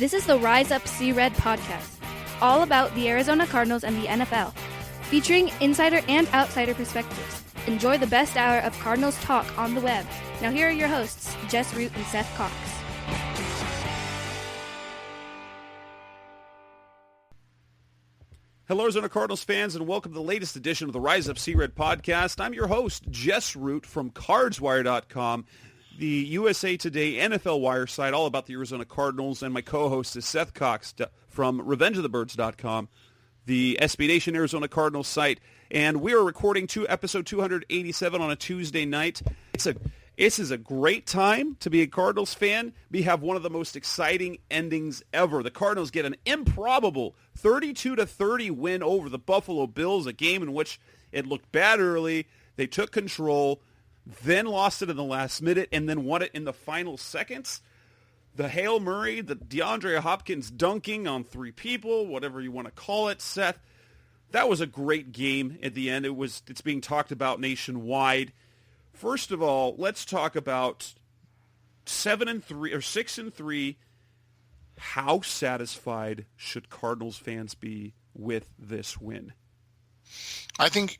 This is the Rise Up See Red podcast, all about the Arizona Cardinals and the NFL, featuring insider and outsider perspectives. Enjoy the best hour of Cardinals talk on the web. Now here are your hosts, Jess Root and Seth Cox. Hello, Arizona Cardinals fans, and welcome to the latest edition of the Rise Up See Red podcast. I'm your host, Jess Root from CardsWire.com, the USA Today NFL Wire site, all about the Arizona Cardinals, and my co-host is Seth Cox from RevengeOfTheBirds.com, the SB Nation Arizona Cardinals site, and we are recording episode 287 on a Tuesday night. This is a great time to be a Cardinals fan. We have one of the most exciting endings ever. The Cardinals get an improbable 32-30 win over the Buffalo Bills, a game in which it looked bad early. They took control, then lost it in the last minute, and then won it in the final seconds. The Hail Murray, the DeAndre Hopkins dunking on three people, whatever you want to call it, Seth. That was a great game at the end. It's being talked about nationwide. First of all, let's talk about 7-3 or 6-3. How satisfied should Cardinals fans be with this win? I think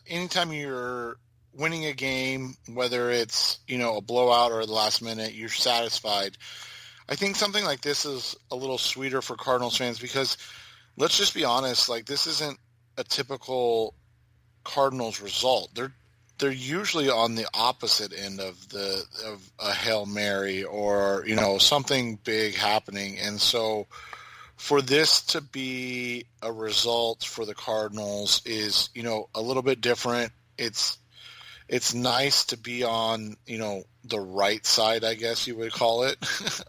anytime you're winning a game, whether it's, a blowout or the last minute, you're satisfied. I think something like this is a little sweeter for Cardinals fans because let's just be honest, this isn't a typical Cardinals result. They're usually on the opposite end of a Hail Mary or, something big happening. And so for this to be a result for the Cardinals is, a little bit different. It's nice to be on, the right side, I guess you would call it,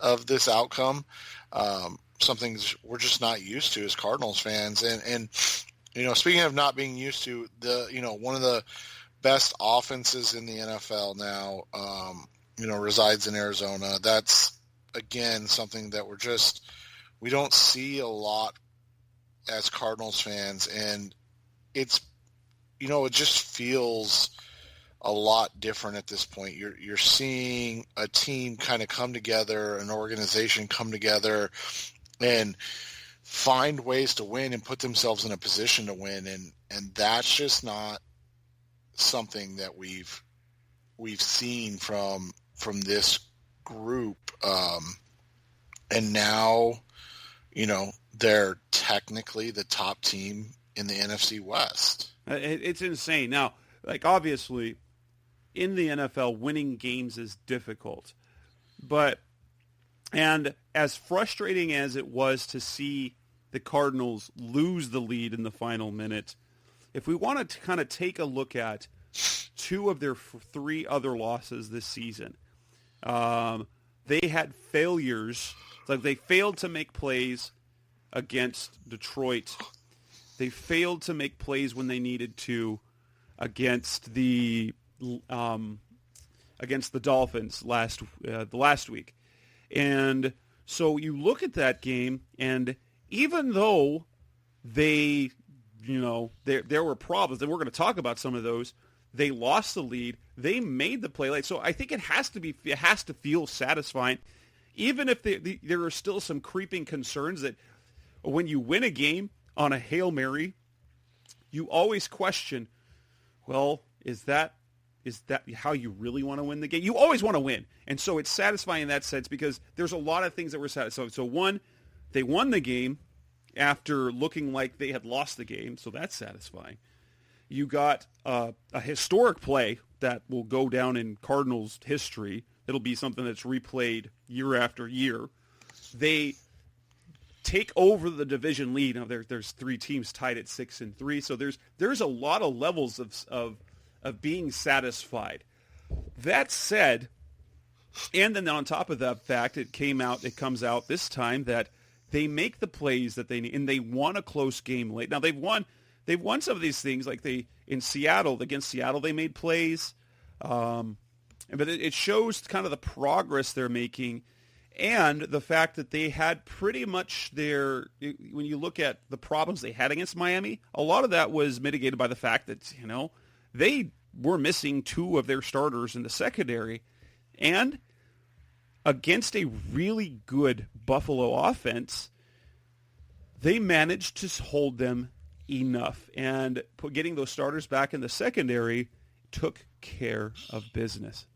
of this outcome. Something we're just not used to as Cardinals fans. And speaking of not being used to, one of the best offenses in the NFL now, resides in Arizona. That's, again, something that we don't see a lot as Cardinals fans. And it's, it just feels a lot different at this point. You're seeing a team kind of come together, an organization come together and find ways to win and put themselves in a position to win. And that's just not something that we've seen from this group. And now, they're technically the top team in the NFC West. It's insane. Now, obviously, in the NFL, winning games is difficult. And as frustrating as it was to see the Cardinals lose the lead in the final minute, if we want to kind of take a look at two of their three other losses this season, they had failures. They failed to make plays against Detroit. They failed to make plays when they needed to against the Dolphins the last week. And so you look at that game, and even though there were problems, and we're going to talk about some of those, they lost the lead. They made the play late. So I think it has to feel satisfying, even if there are still some creeping concerns that when you win a game on a Hail Mary, you always question, well, is that how you really want to win the game? You always want to win. And so it's satisfying in that sense because there's a lot of things that were satisfying. So one, they won the game after looking like they had lost the game. So that's satisfying. You got a historic play that will go down in Cardinals history. It'll be something that's replayed year after year. They take over the division lead. Now there's three teams tied at 6-3. So there's a lot of levels of being satisfied. That said, and then on top of that fact, it comes out this time that they make the plays that they need, and they won a close game late. Now they've won some of these things, against Seattle, they made plays, but it shows kind of the progress they're making, and the fact that they had pretty much when you look at the problems they had against Miami, a lot of that was mitigated by the fact that, they were missing two of their starters in the secondary, and against a really good Buffalo offense, they managed to hold them enough. And getting those starters back in the secondary took care of business.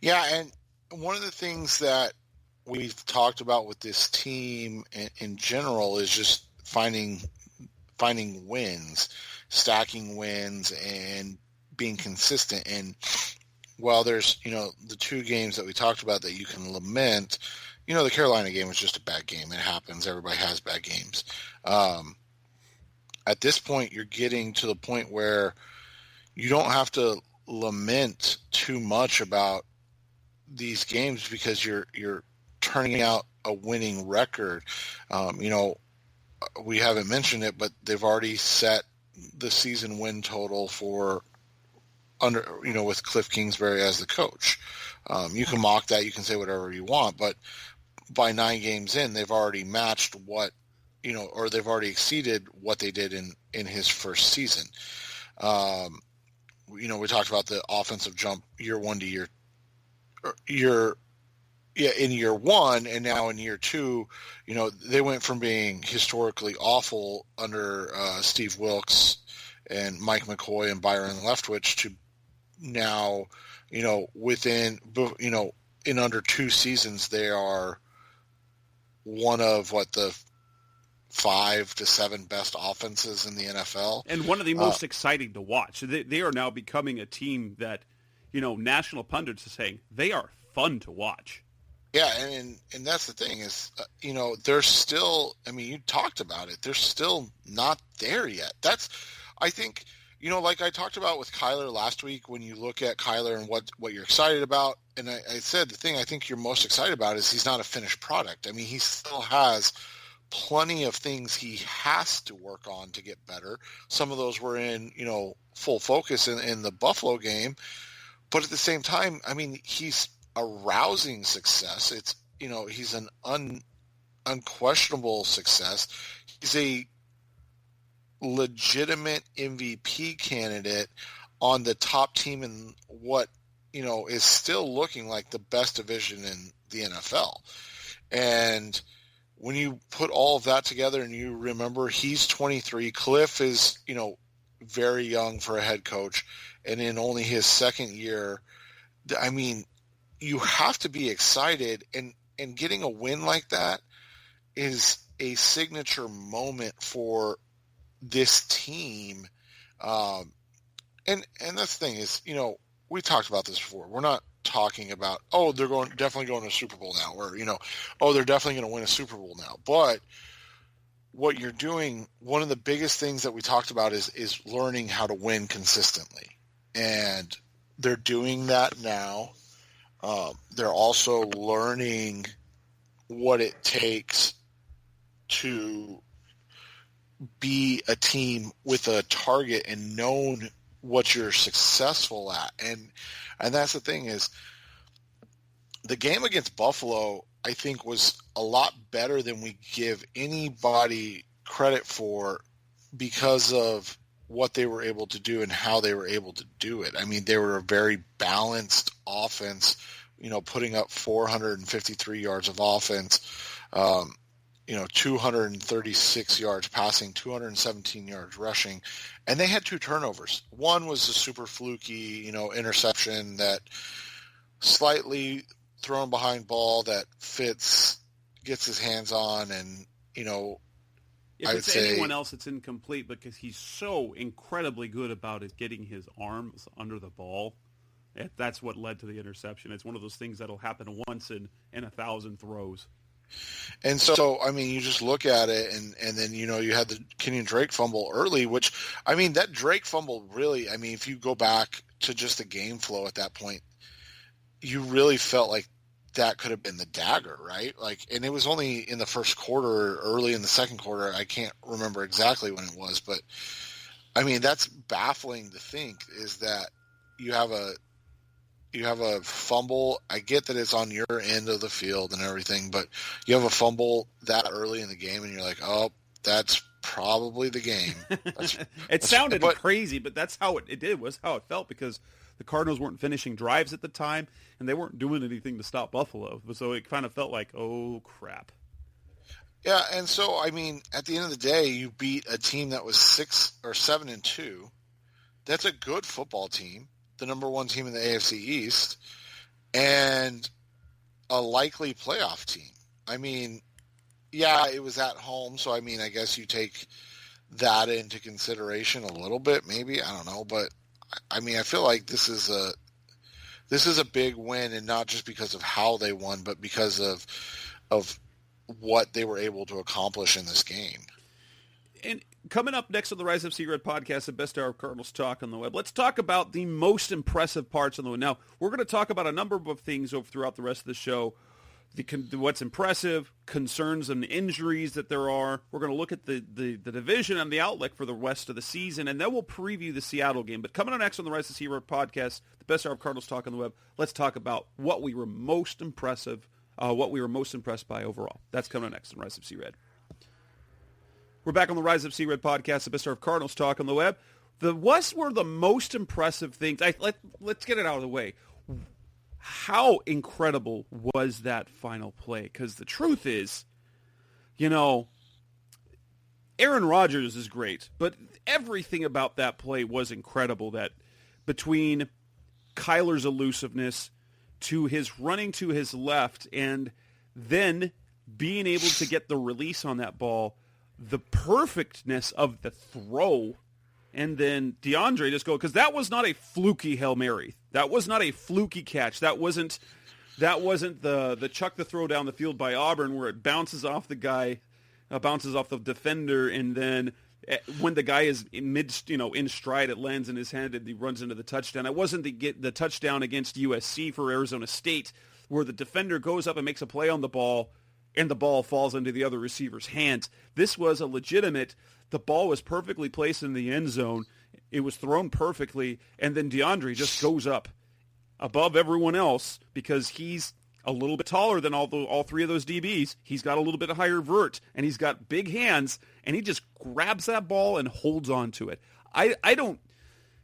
Yeah, and one of the things that we've talked about with this team in general is just finding wins, stacking wins, and being consistent. And while there's, the two games that we talked about that you can lament, the Carolina game was just a bad game. It happens. Everybody has bad games. At this point, you're getting to the point where you don't have to lament too much about these games because you're turning out a winning record. We haven't mentioned it, but they've already set the season win total for with Cliff Kingsbury as the coach. You can mock that, you can say whatever you want, but by 9 games in, they've already matched what, or they've already exceeded what they did in his first season. We talked about the offensive jump year one to in year one, and now in year two, they went from being historically awful under Steve Wilkes and Mike McCoy and Byron Leftwich to now, within, in under 2 seasons, they are one of the 5 to 7 best offenses in the NFL. And one of the most exciting to watch. They are now becoming a team that, national pundits are saying they are fun to watch. Yeah, and that's the thing is, they're still, you talked about it, they're still not there yet. That's, I think, like I talked about with Kyler last week, when you look at Kyler and what you're excited about, and I said the thing I think you're most excited about is he's not a finished product. He still has plenty of things he has to work on to get better. Some of those were in, full focus in the Buffalo game. But at the same time, he's a rousing success. It's, he's an unquestionable success. He's a legitimate MVP candidate on the top team in what, is still looking like the best division in the NFL. And when you put all of that together and you remember he's 23, Cliff is, very young for a head coach, and in only his second year, you have to be excited, and getting a win like that is a signature moment for this team. And that's the thing is, we talked about this before. We're not talking about, they're definitely going to a Super Bowl now, or, they're definitely going to win a Super Bowl now. But what you're doing, one of the biggest things that we talked about is learning how to win consistently. And they're doing that now. They're also learning what it takes to be a team with a target and known what you're successful at. And that's the thing is, the game against Buffalo, I think, was a lot better than we give anybody credit for because of what they were able to do and how they were able to do it. They were a very balanced offense, putting up 453 yards of offense, 236 yards passing, 217 yards rushing, and they had 2 turnovers. One was a super fluky, interception that slightly thrown behind ball that Fitz gets his hands on, and if I would it's say anyone else, it's incomplete because he's so incredibly good about it, getting his arms under the ball. That's what led to the interception. It's one of those things that'll happen once in 1,000 throws. And so, you just look at it, and then, you had the Kenyon Drake fumble early, which, that Drake fumble really, if you go back to just the game flow at that point, you really felt like that could have been the dagger, right? And it was only in the first quarter, early in the second quarter. I can't remember exactly when it was, but that's baffling to think, is that you have a fumble. I get that it's on your end of the field and everything, but you have a fumble that early in the game, and you're like, oh, that's probably the game. It sounded crazy, but that's how it did, was how it felt, because the Cardinals weren't finishing drives at the time, and they weren't doing anything to stop Buffalo. So it kind of felt like, oh, crap. Yeah, and so, I mean, at the end of the day, you beat a team that was 7-2. That's a good football team, the number one team in the AFC East, and a likely playoff team. I mean, yeah, it was at home, so I mean, I guess you take that into consideration a little bit, maybe. I don't know, but I mean, I feel like this is a big win, and not just because of how they won, but because of what they were able to accomplish in this game. And coming up next on the Rise of Sea Red podcast, the best hour of Cardinals talk on the web, let's talk about the most impressive parts on the web. Now, we're going to talk about a number of things throughout the rest of the show. What's impressive, concerns and injuries that there are. We're going to look at the division and the outlook for the rest of the season, and then we'll preview the Seattle game. But coming up next on the Rise of Sea Red podcast, the best hour of Cardinals talk on the web, let's talk about what we were most impressed by overall. That's coming up next on Rise of Sea Red. We're back on the Rise of Sea Red podcast, the best hour of Cardinals talk on the web. What were the most impressive things? Let's get it out of the way. How incredible was that final play? Because the truth is, Aaron Rodgers is great, but everything about that play was incredible. That between Kyler's elusiveness to his running to his left and then being able to get the release on that ball, the perfectness of the throw, and then DeAndre just go, because that was not a fluky Hail Mary. That was not a fluky catch. That wasn't the chuck the throw down the field by Auburn where it bounces off the guy, bounces off the defender, and then when the guy is in stride, it lands in his hand and he runs into the touchdown. It wasn't the touchdown against USC for Arizona State where the defender goes up and makes a play on the ball and the ball falls into the other receiver's hands. This was a legitimate, the ball was perfectly placed in the end zone. It was thrown perfectly, and then DeAndre just goes up above everyone else because he's a little bit taller than all three of those DBs. He's got a little bit higher vert, and he's got big hands, and he just grabs that ball and holds on to it. I don't,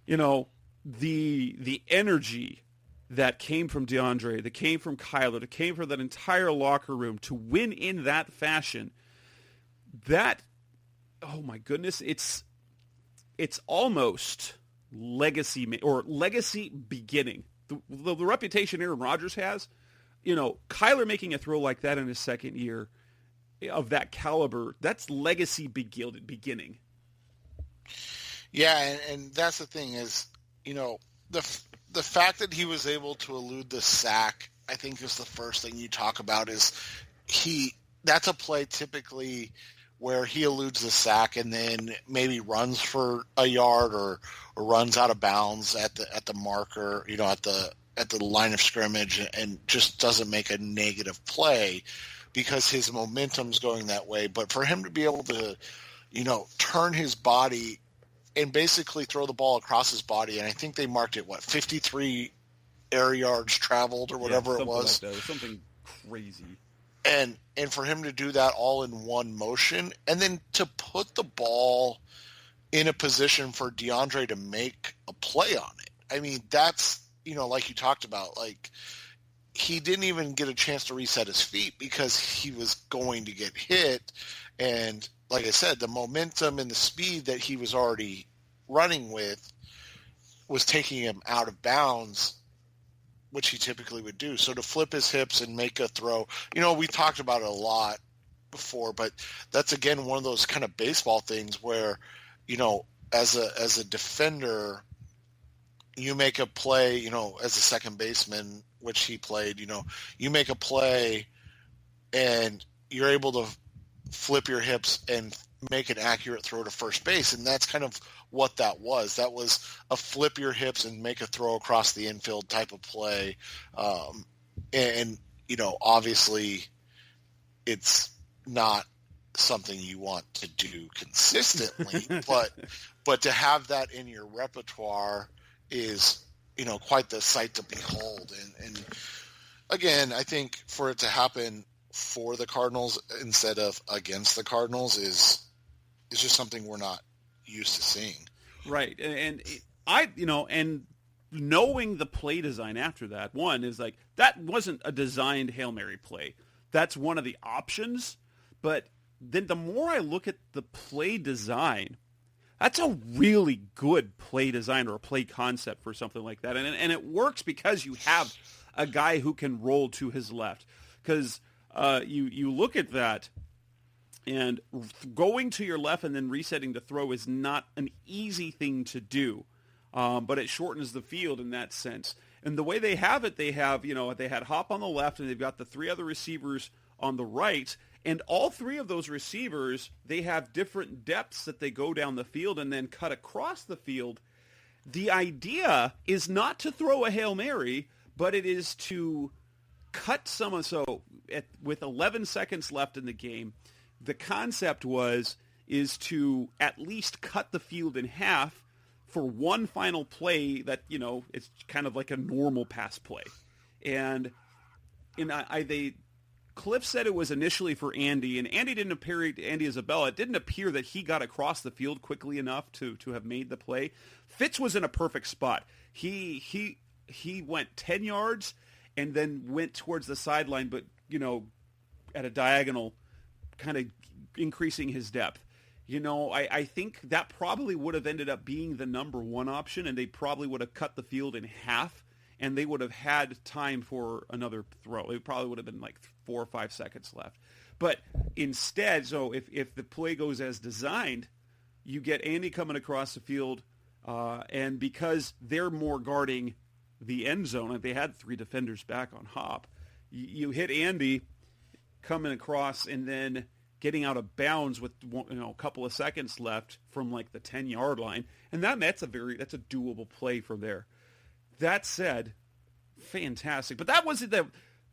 the energy that came from DeAndre, that came from Kyler, that came from that entire locker room to win in that fashion, that, oh my goodness, it's almost legacy beginning. The reputation Aaron Rodgers has, Kyler making a throw like that in his second year of that caliber, that's legacy beginning. Yeah, and that's the thing is, the fact that he was able to elude the sack, I think is the first thing you talk about is that's a play typically where he eludes the sack and then maybe runs for a yard or runs out of bounds at the marker, at the line of scrimmage and just doesn't make a negative play because his momentum's going that way. But for him to be able to, turn his body and basically throw the ball across his body, and I think they marked it, 53 air yards traveled or whatever it was. Like that. It was something crazy. And for him to do that all in one motion, and then to put the ball in a position for DeAndre to make a play on it. I mean, that's, like you talked about, like he didn't even get a chance to reset his feet because he was going to get hit. And like I said, the momentum and the speed that he was already running with was taking him out of bounds, which he typically would do. So to flip his hips and make a throw, we talked about it a lot before, but that's again one of those kind of baseball things where, as a defender, you make a play, as a second baseman, which he played, you make a play and you're able to flip your hips and make an accurate throw to first base. And that's kind of what that was. That was a flip your hips and make a throw across the infield type of play. And obviously it's not something you want to do consistently, but to have that in your repertoire is, quite the sight to behold. And again, I think for it to happen for the Cardinals instead of against the Cardinals is is just something we're not used to seeing. Right. And and knowing the play design after that, one is like, that wasn't a designed Hail Mary play. That's one of the options. But then the more I look at the play design, that's a really good play design or a play concept for something like that. And it works because you have a guy who can roll to his left. Because you look at that, and going to your left and then resetting the throw is not an easy thing to do. But it shortens the field in that sense. And the way they have it, they had Hop on the left, and they've got the three other receivers on the right. And all three of those receivers, they have different depths that they go down the field and then cut across the field. The idea is not to throw a Hail Mary, but it is to cut someone. So with 11 seconds left in the game, the concept is to at least cut the field in half for one final play that, it's kind of like a normal pass play. And Cliff said it was initially for Andy, and Andy Isabella, it didn't appear that he got across the field quickly enough to have made the play. Fitz was in a perfect spot. He went 10 yards and then went towards the sideline, but, at a diagonal, kind of increasing his depth. I think that probably would have ended up being the number one option, and they probably would have cut the field in half, and they would have had time for another throw. It probably would have been like 4 or 5 seconds left. But instead, so if the play goes as designed, you get Andy coming across the field, and because they're more guarding the end zone, and they had three defenders back on Hop, you hit Andy coming across and then getting out of bounds with a couple of seconds left from like the 10-yard line, and that's a doable play from there. That said, fantastic. But that wasn't that.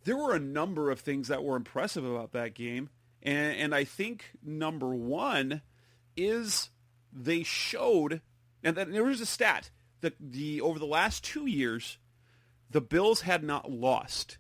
There were a number of things that were impressive about that game, and I think number one is they showed, and there was a stat that over the last 2 years, the Bills had not lost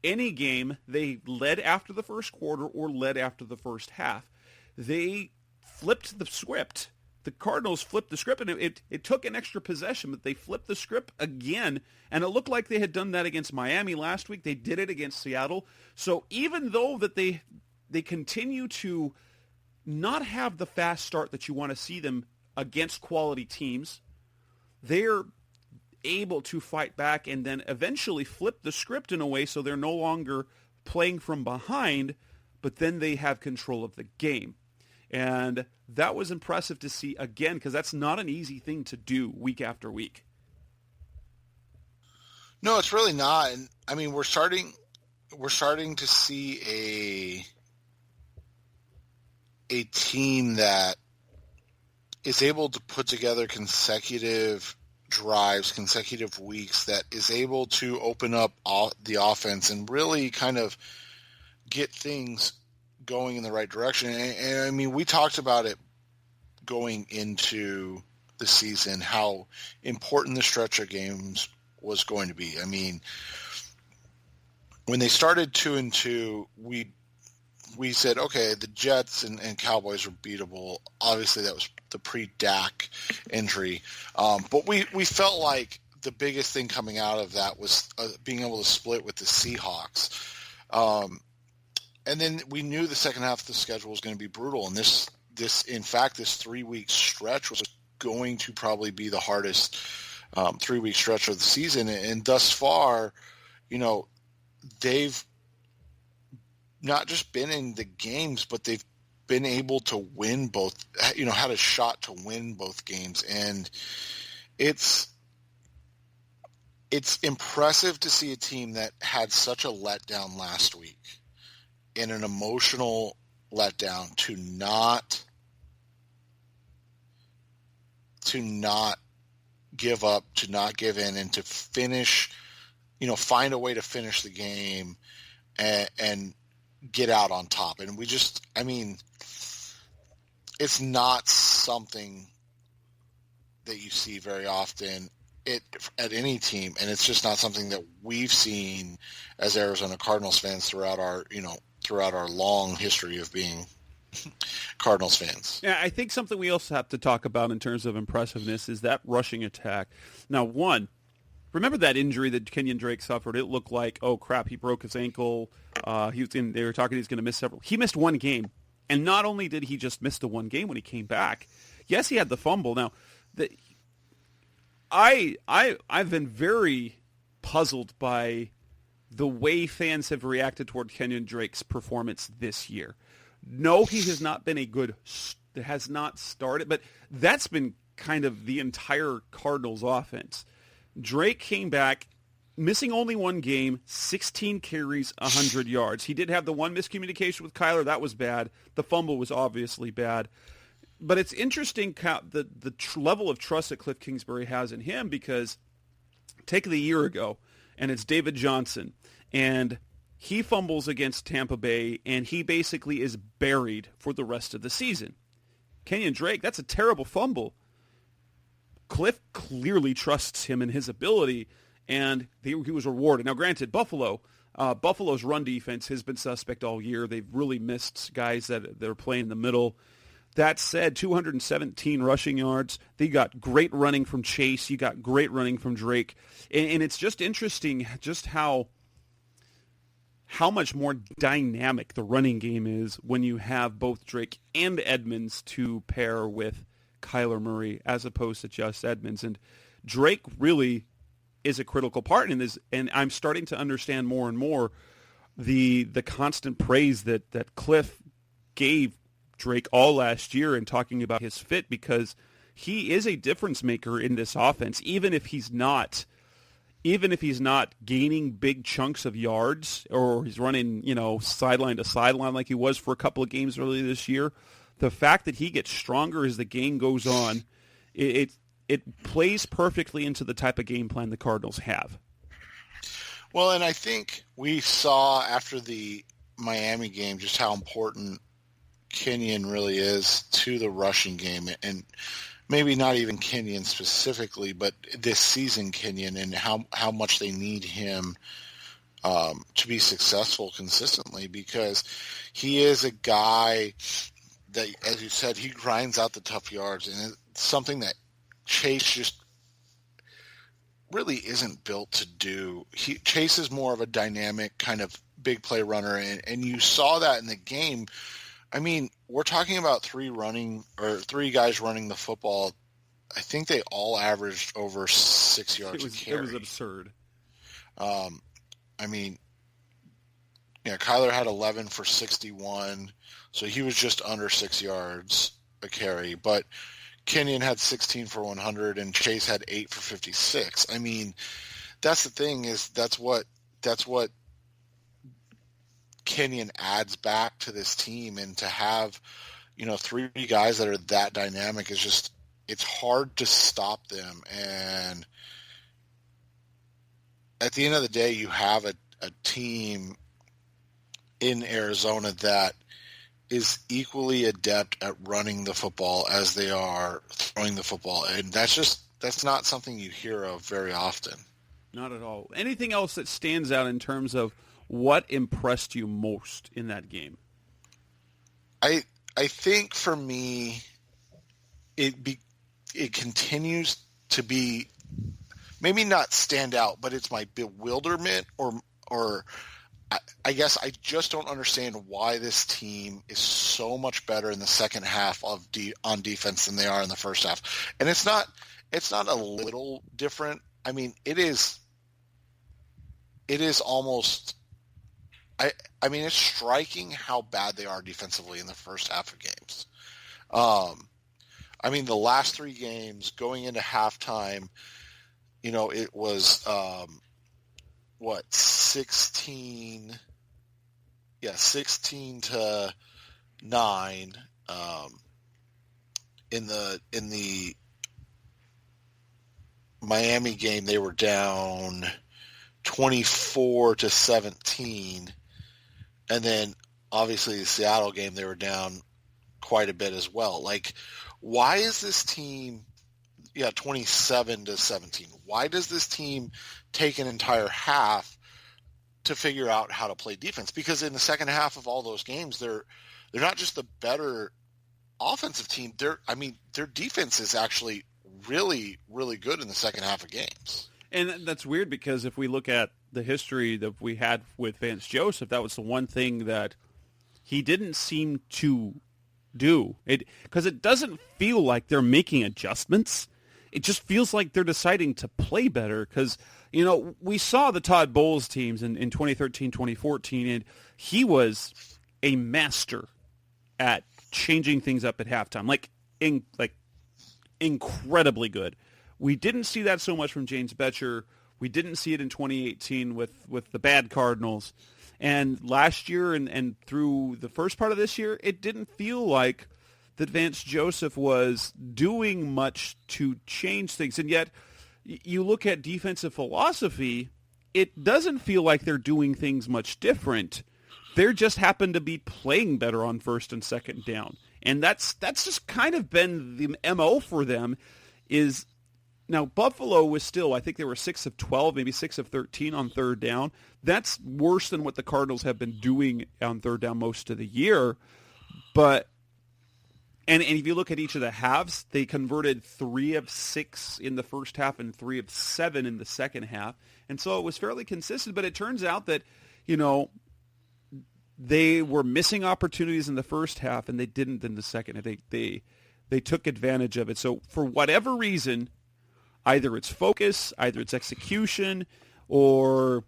any game they led after the first quarter or led after the first half. They flipped the script. The Cardinals flipped the script, and it took an extra possession, but they flipped the script again, and it looked like they had done that against Miami last week. They did it against Seattle. So even though that they continue to not have the fast start that you want to see them against quality teams, they're able to fight back and then eventually flip the script in a way so they're no longer playing from behind, but then they have control of the game. And that was impressive to see again, because that's not an easy thing to do week after week. No, it's really not. And I mean, we're starting to see a team that is able to put together consecutive drives, consecutive weeks, that is able to open up the offense and really kind of get things going in the right direction. And I mean, we talked about it going into the season, how important the stretch of games was going to be. I mean, when they started 2-2, we said, okay, the Jets and Cowboys are beatable. Obviously, that was the pre-Dak injury. But we felt like the biggest thing coming out of that was being able to split with the Seahawks. And then we knew the second half of the schedule was going to be brutal. And this 3-week stretch was going to probably be the hardest 3-week stretch of the season. And thus far, they've not just been in the games, but they've been able to win both, had a shot to win both games. And it's impressive to see a team that had such a letdown last week, in an emotional letdown, to not give up, to not give in, and to finish, find a way to finish the game and get out on top. And it's not something that you see very often at any team, and it's just not something that we've seen as Arizona Cardinals fans throughout our long history of being Cardinals fans. Yeah, I think something we also have to talk about in terms of impressiveness is that rushing attack. Now, one, remember that injury that Kenyon Drake suffered? It looked like, oh crap, he broke his ankle. They were talking he's going to miss several. He missed one game, and not only did he just miss the one game when he came back. Yes, he had the fumble. Now, I've been very puzzled by the way fans have reacted toward Kenyon Drake's performance this year. No, he has not been has not started, but that's been kind of the entire Cardinals offense. Drake came back, missing only one game, 16 carries, 100 yards. He did have the one miscommunication with Kyler. That was bad. The fumble was obviously bad. But it's interesting the level of trust that Cliff Kingsbury has in him, because take the year ago, and it's David Johnson, and he fumbles against Tampa Bay, and he basically is buried for the rest of the season. Kenyon Drake, that's a terrible fumble. Cliff clearly trusts him in his ability, and he was rewarded. Now, granted, Buffalo's run defense has been suspect all year. They've really missed guys that are playing in the middle. That said, 217 rushing yards. They got great running from Chase. You got great running from Drake. And it's just interesting just how much more dynamic the running game is when you have both Drake and Edmonds to pair with Kyler Murray as opposed to just Edmonds. And Drake really is a critical part in this, and I'm starting to understand more and more the constant praise that Cliff gave Drake all last year and talking about his fit, because he is a difference maker in this offense, even if he's not gaining big chunks of yards, or he's running, sideline to sideline like he was for a couple of games earlier this year. The fact that he gets stronger as the game goes on, it plays perfectly into the type of game plan the Cardinals have. Well, and I think we saw after the Miami game just how important Kenyon really is to the rushing game, and maybe not even Kenyon specifically, but this season Kenyon, and how much they need him to be successful consistently, because he is a guy that, as you said, he grinds out the tough yards, and it's something that Chase just really isn't built to do. Chase is more of a dynamic kind of big play runner, and you saw that in the game. I mean, we're talking about three guys running the football. I think they all averaged over 6 yards a carry. It was absurd. I mean, Kyler had 11 for 61, so he was just under 6 yards a carry. But Kenyon had 16 for 100, and Chase had 8 for 56. I mean, that's the thing, is that's what Kenyon adds back to this team, and to have, three guys that are that dynamic is just, it's hard to stop them. And at the end of the day, you have a team in Arizona that is equally adept at running the football as they are throwing the football. And that's not something you hear of very often. Not at all. Anything else that stands out in terms of what impressed you most in that game? I think for me, it continues to be, maybe not stand out, but it's my bewilderment, or I guess I just don't understand why this team is so much better in the second half on defense than they are in the first half. And it's not a little different. I mean, it is almost, I mean, it's striking how bad they are defensively in the first half of games. I mean, the last three games going into halftime, it was, 16 to 9, in the Miami game, they were down 24 to 17. And then obviously the Seattle game, they were down quite a bit as well. Like, why is this team, 27 to 17? Why does this team take an entire half to figure out how to play defense? Because in the second half of all those games, they're not just the better offensive team. Their defense is actually really, really good in the second half of games. And that's weird because if we look at the history that we had with Vance Joseph, that was the one thing that he didn't seem to do. Because it doesn't feel like they're making adjustments. It just feels like they're deciding to play better because, we saw the Todd Bowles teams in 2013, 2014, and he was a master at changing things up at halftime, incredibly good. We didn't see that so much from James Betcher. We didn't see it in 2018 with the bad Cardinals. And last year and through the first part of this year, it didn't feel like that Vance Joseph was doing much to change things. And yet, you look at defensive philosophy, it doesn't feel like they're doing things much different. They just happen to be playing better on first and second down. And that's just kind of been the MO for them. Is now Buffalo was still, I think they were 6 of 12, maybe 6 of 13 on third down. That's worse than what the Cardinals have been doing on third down most of the year. But and if you look at each of the halves, they converted 3 of 6 in the first half and 3 of 7 in the second half. And so it was fairly consistent. But it turns out that, they were missing opportunities in the first half and they didn't in the second. They took advantage of it. So for whatever reason, either it's focus, either it's execution, or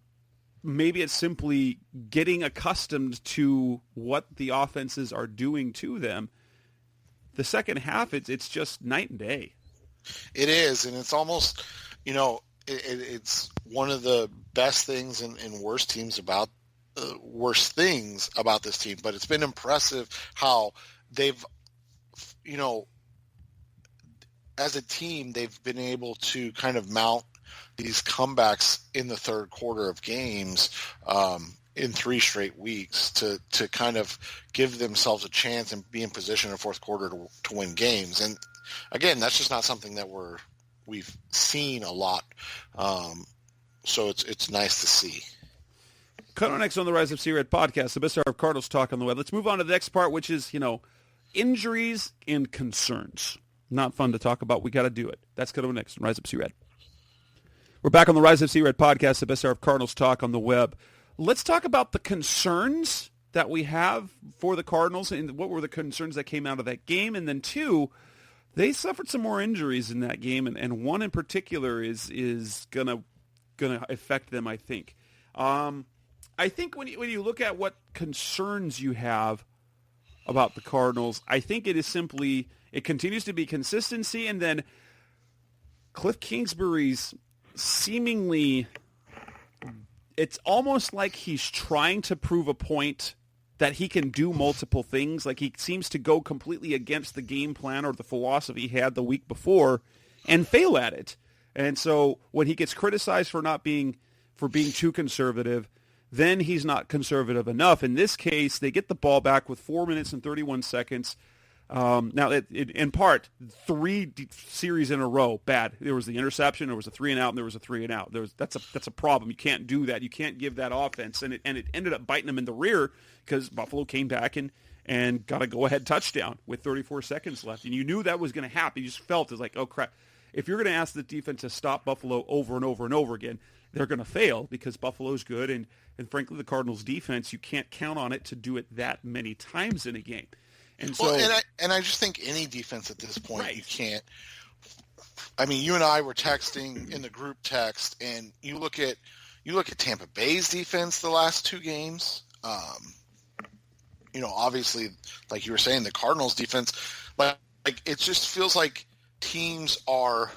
maybe it's simply getting accustomed to what the offenses are doing to them. The second half, it's just night and day. It is, and it's almost, it's one of the best things and worst things about this team. But it's been impressive how they've, as a team, they've been able to kind of mount these comebacks in the third quarter of games in 3 straight weeks to kind of give themselves a chance and be in position in the fourth quarter to win games. And again, that's just not something that we've seen a lot. So it's nice to see. Cut on next on the Rise of C-Red podcast, the best hour of Cardinals talk on the web. Let's move on to the next part, which is, injuries and concerns. Not fun to talk about. We got to do it. That's coming next on Rise of C-Red. We're back on the Rise of C-Red podcast, the best hour of Cardinals talk on the web. Let's talk about the concerns that we have for the Cardinals and what were the concerns that came out of that game. And then 2, they suffered some more injuries in that game, and one in particular is gonna affect them, I think. I think when you look at what concerns you have about the Cardinals, I think it is simply, it continues to be consistency, and then Cliff Kingsbury's seemingly, it's almost like he's trying to prove a point that he can do multiple things. Like he seems to go completely against the game plan or the philosophy he had the week before and fail at it. And so when he gets criticized for being too conservative, then he's not conservative enough. In this case, they get the ball back with 4 minutes and 31 seconds. Now, in part, 3 series in a row, bad. There was the interception, there was a 3-and-out, and there was a 3-and-out. That's a problem. You can't do that. You can't give that offense. And it ended up biting them in the rear because Buffalo came back and got a go-ahead touchdown with 34 seconds left. And you knew that was going to happen. You just felt it's like, oh, crap. If you're going to ask the defense to stop Buffalo over and over and over again, they're going to fail because Buffalo's good. And frankly, the Cardinals' defense, you can't count on it to do it that many times in a game. And so, I just think any defense at this point, right. You can't. I mean, you and I were texting in the group text, and you look at Tampa Bay's defense the last 2 games. Obviously, like you were saying, the Cardinals' defense, like it just feels like teams are,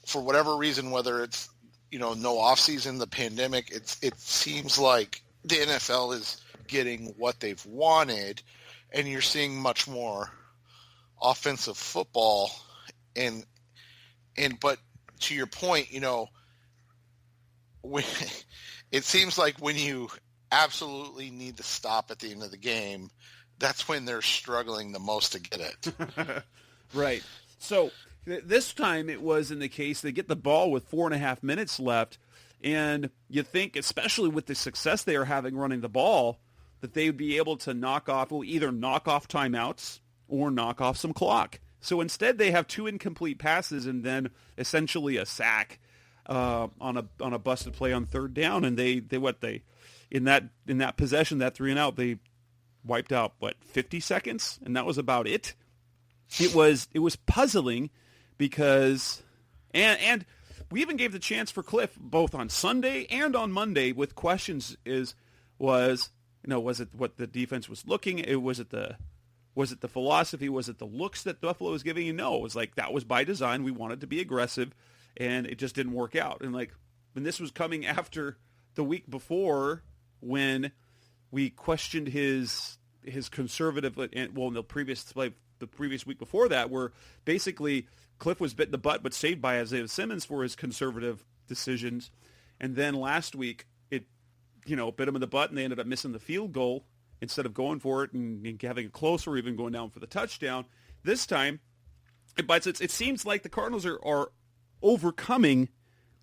for whatever reason, whether it's no offseason, the pandemic, it seems like the NFL is getting what they've wanted. And you're seeing much more offensive football, but to your point, it seems like when you absolutely need to stop at the end of the game, that's when they're struggling the most to get it. Right. So this time it was in the case they get the ball with 4.5 minutes left, and you think, especially with the success they are having running the ball, that they would be able to either knock off timeouts or knock off some clock. So instead, they have 2 incomplete passes and then essentially a sack on a busted play on third down. And they in that possession, that 3 and out, they wiped out 50 seconds, and that was about it. It was puzzling because and we even gave the chance for Cliff both on Sunday and on Monday with questions. Was it what the defense was looking? Was it the philosophy? Was it the looks that Buffalo was giving you? No, it was like that was by design. We wanted to be aggressive, and it just didn't work out. And when this was coming after the week before, when we questioned his conservative, in the previous week before that, where basically Cliff was bit in the butt but saved by Isaiah Simmons for his conservative decisions, and then last week it bit him in the butt and they ended up missing the field goal instead of going for it and having it close or even going down for the touchdown. This time, it seems like the Cardinals are overcoming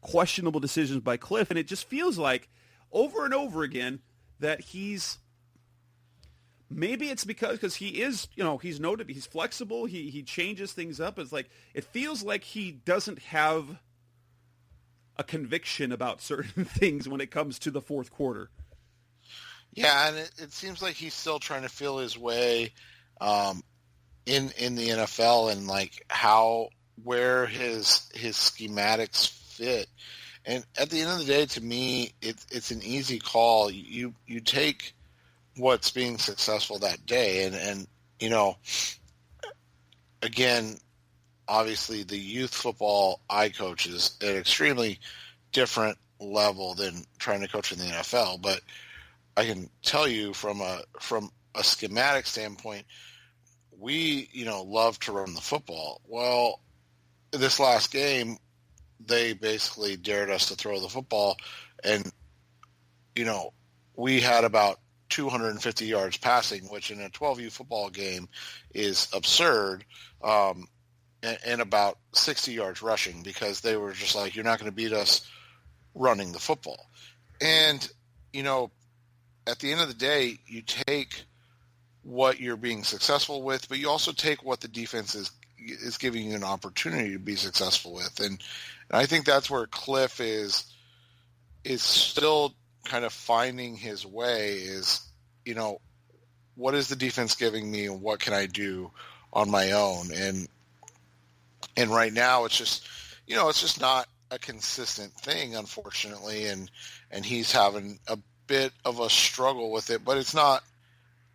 questionable decisions by Cliff, and it just feels like over and over again that maybe it's because he is, he's noted, he's flexible, he changes things up. It's like it feels like he doesn't have a conviction about certain things when it comes to the fourth quarter. Yeah, and it seems like he's still trying to feel his way in the NFL and where his schematics fit. And at the end of the day, to me, it's an easy call. You take what's being successful that day, and again, obviously the youth football I coach is an extremely different level than trying to coach in the NFL, but I can tell you from a schematic standpoint, we, love to run the football. Well, this last game, they basically dared us to throw the football, and, we had about 250 yards passing, which in a 12U football game is absurd, and about 60 yards rushing, because they were just like, you're not going to beat us running the football. And, at the end of the day, you take what you're being successful with, but you also take what the defense is giving you an opportunity to be successful with. And I think that's where Cliff is still kind of finding his way is, what is the defense giving me and what can I do on my own? And right now it's just not a consistent thing, unfortunately. And he's having a bit of a struggle with it, but it's not,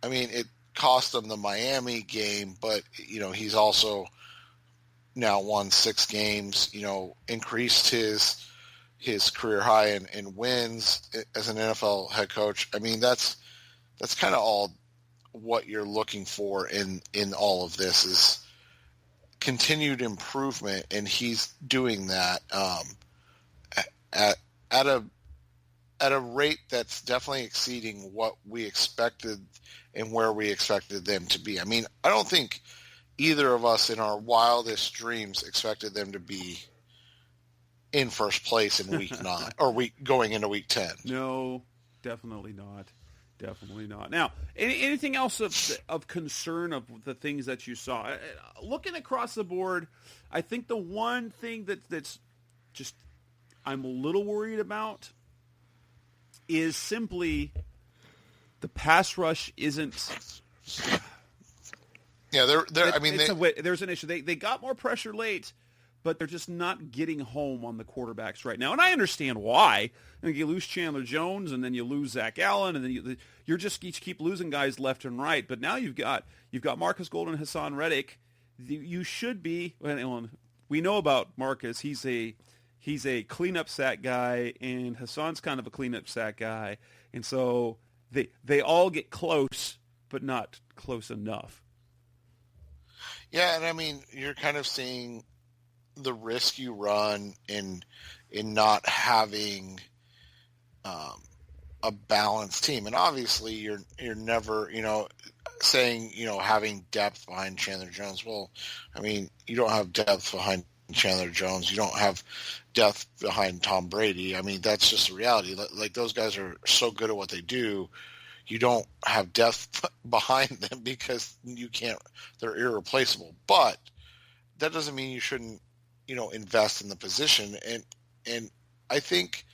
it cost him the Miami game, but, he's also now won 6 games, increased his career high in wins as an NFL head coach. That's kind of all what you're looking for in all of this is continued improvement, and he's doing that at a rate that's definitely exceeding what we expected and where we expected them to be. I don't think either of us in our wildest dreams expected them to be in first place in week 9 or going into week 10. No, definitely not. Definitely not. Now, anything else of concern of the things that you saw? Looking across the board, I think the one thing that's just I'm a little worried about is simply the pass rush isn't. Yeah, there's an issue. They got more pressure late, but they're just not getting home on the quarterbacks right now. And I understand why. I think you lose Chandler Jones, and then you lose Zach Allen, and then you keep losing guys left and right. But now you've got Marcus Golden, Hassan Reddick. You should be. We know about Marcus. He's a cleanup sack guy, and Hassan's kind of a cleanup sack guy, and so they all get close, but not close enough. Yeah, and you're kind of seeing the risk you run in not having a balanced team, and obviously you're never saying having depth behind Chandler Jones. Well, you don't have depth behind Chandler Jones. You don't have depth behind Tom Brady. That's just the reality. Like those guys are so good at what they do. you don't have depth behind them because they're irreplaceable. But that doesn't mean you shouldn't, invest in the position. And I think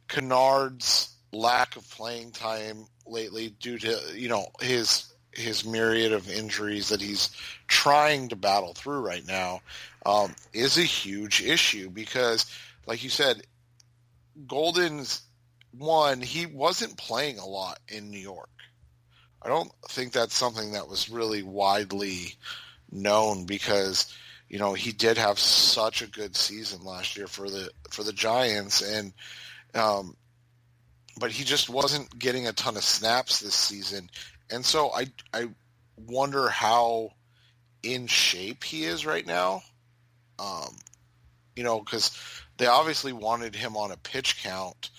Kennard's lack of playing time lately due to, his myriad of injuries that he's trying to battle through right now is a huge issue because, like you said, Golden's he wasn't playing a lot in New York. I don't think that's something that was really widely known because, he did have such a good season last year for the Giants, and but he just wasn't getting a ton of snaps this season. And so I wonder how in shape he is right now. Because they obviously wanted him on a pitch count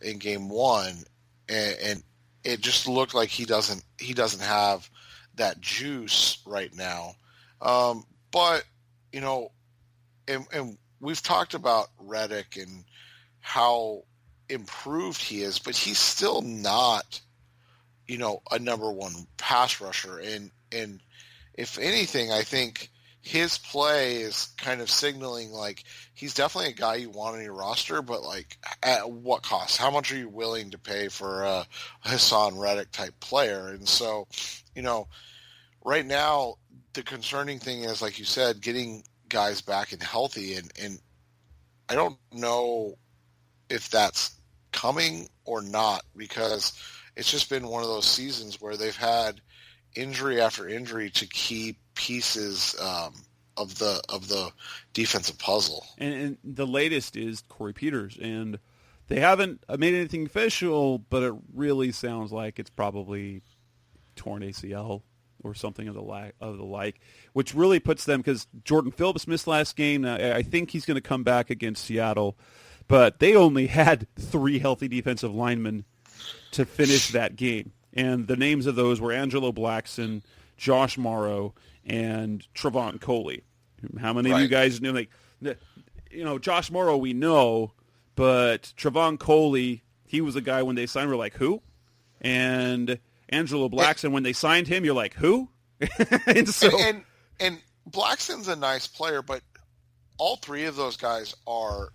in game one, and it just looked like he doesn't have that juice right now. But and we've talked about Reddick and how improved he is, but he's still not, a number one pass rusher. And if anything, I think his play is kind of signaling like he's definitely a guy you want on your roster, but like at what cost? How much are you willing to pay for a Hassan Reddick type player? And so, right now the concerning thing is, like you said, getting guys back and healthy. And I don't know if that's coming or not, because it's just been one of those seasons where they've had injury after injury to key pieces of the defensive puzzle. And the latest is Corey Peters, and they haven't made anything official, but it really sounds like it's probably torn ACL or something of the like, which really puts them, because Jordan Phillips missed last game. Now, I think he's going to come back against Seattle, but they only had 3 healthy defensive linemen to finish that game. And the names of those were Angelo Blackson, Josh Morrow, and Trevon Coley. How many of you guys know? Josh Morrow we know, but Trevon Coley, he was a guy when they signed, we're like, who? And Angelo Blackson, when they signed him, you're like, who? and Blackson's a nice player, but all 3 of those guys are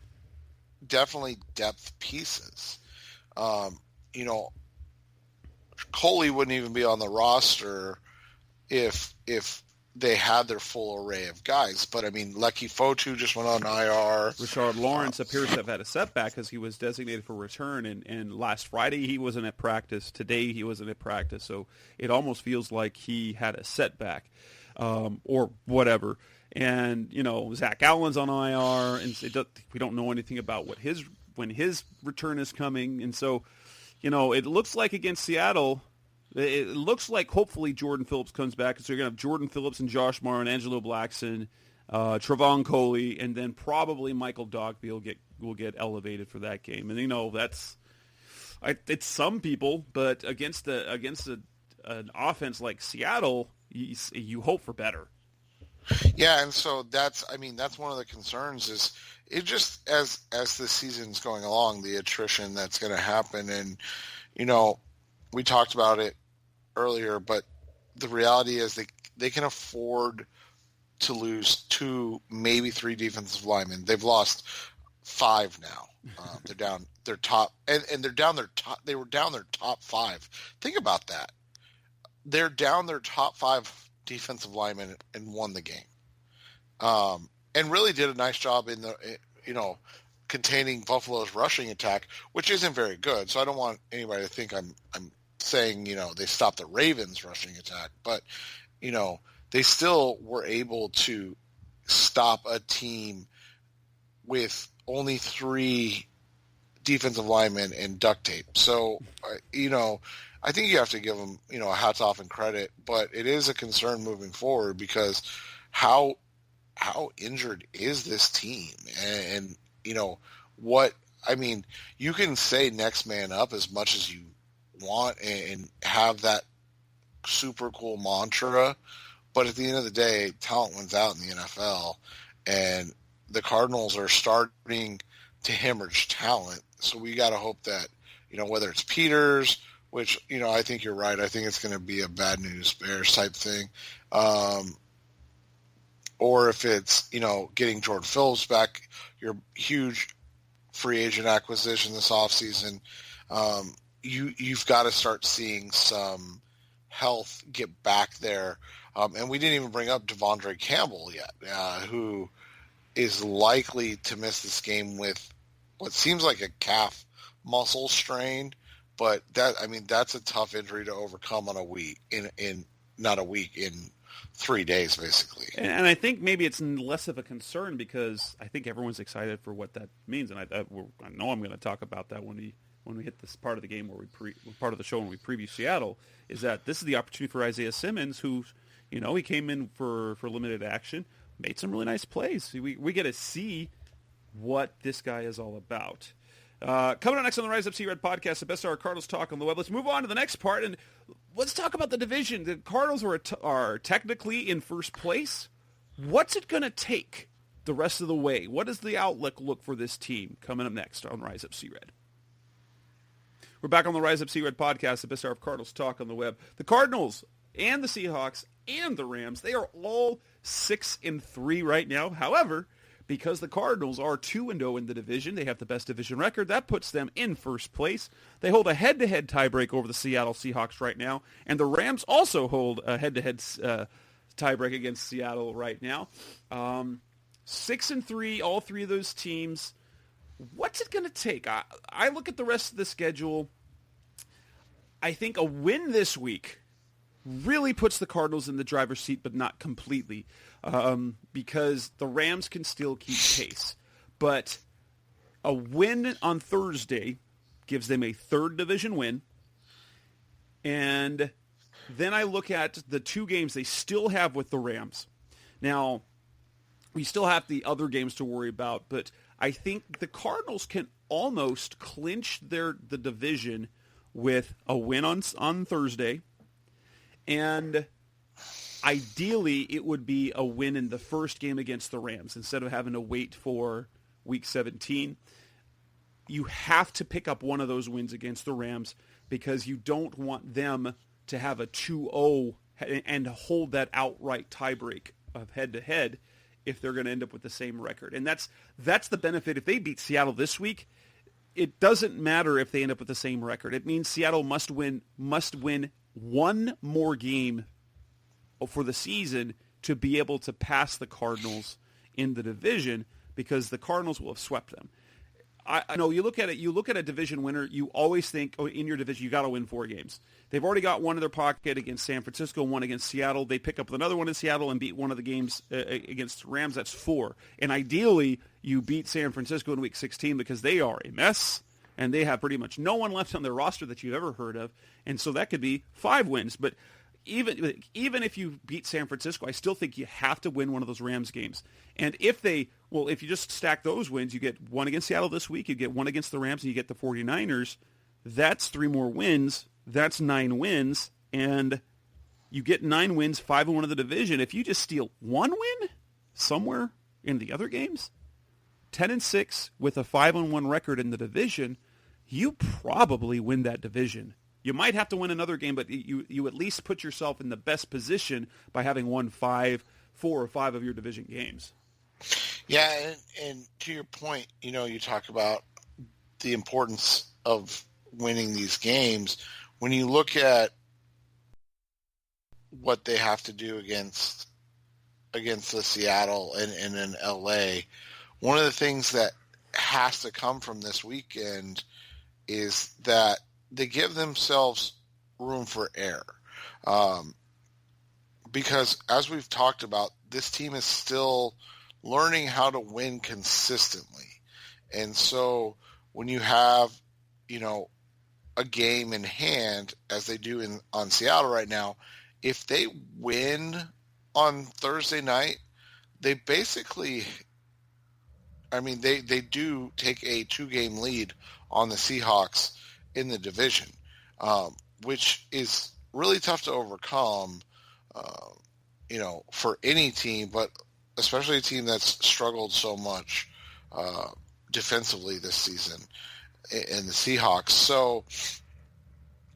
definitely depth pieces. Coley wouldn't even be on the roster if they had their full array of guys. But, I mean, Lecky Fotu just went on IR. Richard Lawrence appears to have had a setback because he was designated for return, and last Friday he wasn't at practice. Today he wasn't at practice. So it almost feels like he had a setback or whatever. And, Zach Allen's on IR, and we don't know anything about when his return is coming. And so, it looks like against Seattle, it looks like hopefully Jordan Phillips comes back. So you're going to have Jordan Phillips and Josh Morrow and Angelo Blackson, Trevon Coley, and then probably Michael Dogby will get elevated for that game. And, it's some people, but against an offense like Seattle, you hope for better. Yeah, and so that's one of the concerns is it just as the season's going along, the attrition that's going to happen. And, we talked about it earlier, but the reality is they can afford to lose 2, maybe 3 defensive linemen. They've lost 5 now. They're down their top, and they're down their top. They were down their top 5. Think about that. They're down their top 5 defensive linemen and won the game. And really did a nice job in the, containing Buffalo's rushing attack, which isn't very good. So I don't want anybody to think I'm saying, they stopped the Ravens rushing attack, but, they still were able to stop a team with only 3 defensive linemen and duct tape. So, I think you have to give them, hats off and credit, but it is a concern moving forward because how injured is this team? And you can say next man up as much as you want and have that super cool mantra, but at the end of the day, talent wins out in the NFL, and the Cardinals are starting to hemorrhage talent. So we got to hope that, whether it's Peters which, I think you're right. I think it's going to be a bad news bears type thing. Or if it's, getting Jordan Phillips back, your huge free agent acquisition this offseason, you've got to start seeing some health get back there. And we didn't even bring up DeAndre Campbell yet, who is likely to miss this game with what seems like a calf muscle strain. But that's a tough injury to overcome on a week in 3 days, basically. And I think maybe it's less of a concern because I think everyone's excited for what that means. And I know I'm going to talk about that when we hit this part of the game part of the show when we preview Seattle, is that this is the opportunity for Isaiah Simmons, who, he came in for limited action, made some really nice plays. We get to see what this guy is all about. Coming up next on the Rise Up See Red podcast, the best hour Cardinals talk on the web. Let's move on to the next part, and let's talk about the division. The Cardinals are technically in first place. What's it going to take the rest of the way? What does the outlook look for this team? Coming up next on Rise Up See Red. We're back on the Rise Up See Red podcast, the best hour of Cardinals talk on the web. The Cardinals and the Seahawks and the Rams, they are all 6-3 right now. However, because the Cardinals are 2-0 in the division, they have the best division record. That puts them in first place. They hold a head-to-head tiebreak over the Seattle Seahawks right now, and the Rams also hold a head-to-head tiebreak against Seattle right now. 6-3, all three of those teams. What's it going to take? I look at the rest of the schedule. I think a win this week really puts the Cardinals in the driver's seat, but not completely, because the Rams can still keep pace. But a win on Thursday gives them a third division win. And then I look at the two games they still have with the Rams. Now, we still have the other games to worry about, but I think the Cardinals can almost clinch the division with a win on Thursday. And ideally, it would be a win in the first game against the Rams instead of having to wait for Week 17. You have to pick up one of those wins against the Rams because you don't want them to have a 2-0 and hold that outright tiebreak of head-to-head if they're going to end up with the same record. And that's the benefit. If they beat Seattle this week, it doesn't matter if they end up with the same record. It means Seattle must win one more game for the season to be able to pass the Cardinals in the division because the Cardinals will have swept them. I know you look at a division winner, you always think, in your division, you got to win 4 games. They've already got one in their pocket against San Francisco, one against Seattle. They pick up another one in Seattle and beat one of the games against the Rams. That's 4. And ideally, you beat San Francisco in Week 16 because they are a mess, and they have pretty much no one left on their roster that you've ever heard of. And so that could be 5 wins. But even if you beat San Francisco, I still think you have to win one of those Rams games. And if you just stack those wins, you get one against Seattle this week, you get one against the Rams, and you get the 49ers. That's 3 more wins. That's 9 wins. And you get 9 wins, 5-1 of the division. If you just steal 1 win somewhere in the other games, 10-6 with a 5-1 record in the division, you probably win that division. You might have to win another game, but you at least put yourself in the best position by having won 4 or 5 of your division games. Yeah, and to your point, you talk about the importance of winning these games. When you look at what they have to do against the Seattle and in LA, one of the things that has to come from this weekend is that they give themselves room for error. Because as we've talked about, this team is still learning how to win consistently. And so when you have, a game in hand, as they do on Seattle right now, if they win on Thursday night, they basically, they do take a 2-game lead on the Seahawks in the division, which is really tough to overcome, for any team, but especially a team that's struggled so much defensively this season in the Seahawks. So